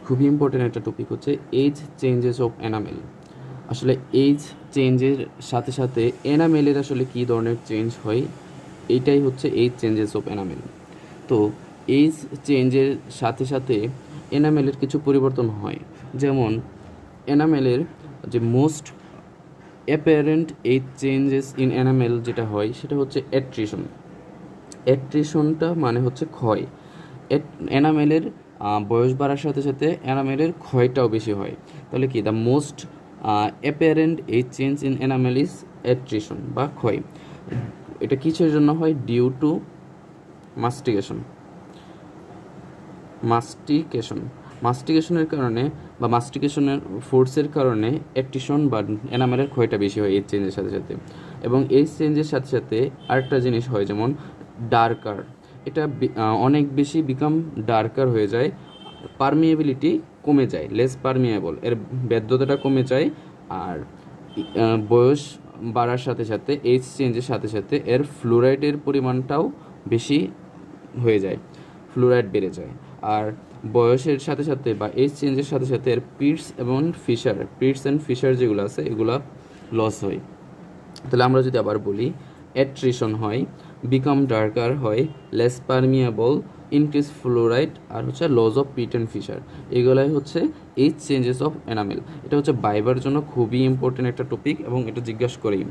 খুবই ইম্পর্টেন্ট একটা টপিক হচ্ছে এজ চেঞ্জেস অফ এনামেল। আসলে এজ চেঞ্জের সাথে সাথে এনামেলের আসলে কী ধরনের চেঞ্জ হয়, এইটাই হচ্ছে এজ চেঞ্জেস অফ এনামেল। তো এজ চেঞ্জের সাথে সাথে এনামেলের কিছু পরিবর্তন হয়, যেমন এনামেলের যে most apparent age changes in enamel যেটা হয় সেটা হচ্ছে অ্যাট্রিশন। অ্যাট্রিশনটা মানে হচ্ছে ক্ষয়। এনামেলের বয়স বাড়ার সাথে সাথে এনামেলের ক্ষয়টাও বেশি হয়। তাহলে কি the most apparent age change in enamel is attrition বা ক্ষয়। এটা কিসের জন্য হয়? Due to মাস্টিকেশন। মাস্টিকেশনের কারণে বা মাস্টিকেশনের ফোর্সের কারণে অ্যাট্রিশন বা এনামেলের ক্ষয়টা বেশি হয় এজ চেঞ্জের সাথে সাথে। এবং এজ চেঞ্জের সাথে সাথে আরেকটা জিনিস হয়, যেমন ডার্কার। এটা অনেক বেশি বিকাম ডার্কার হয়ে যায়, পারমিয়েবিলিটি কমে যায়, লেস পারমিয়েবল, এর বেদ্যতাটা কমে যায়। আর বয়স বাড়ার সাথে সাথে এজ চেঞ্জের সাথে সাথে এর ফ্লোরাইডের পরিমাণটাও বেশি হয়ে যায়, ফ্লোরাইড বেড়ে যায়। আর বয়সের সাথে সাথে বা এজ চেঞ্জের সাথে সাথে এর পিটস অ্যান্ড ফিশার যেগুলো আছে এগুলো লস হয়। তাহলে আমরা যদি আবার বলি, অ্যাট্রিশন হয়, বিকাম ডার্কার হয়, লেস পারমিয়েবল, ইনক্রিজ ফ্লোরাইড, আর হচ্ছে loss of pit and fissure, এগুলাই হচ্ছে এজ চেঞ্জেস অফ এনামেল। এটা হচ্ছে বাইবার জন্য খুবই ইম্পর্টেন্ট একটা টপিক এবং এটা জিজ্ঞাসা করেই।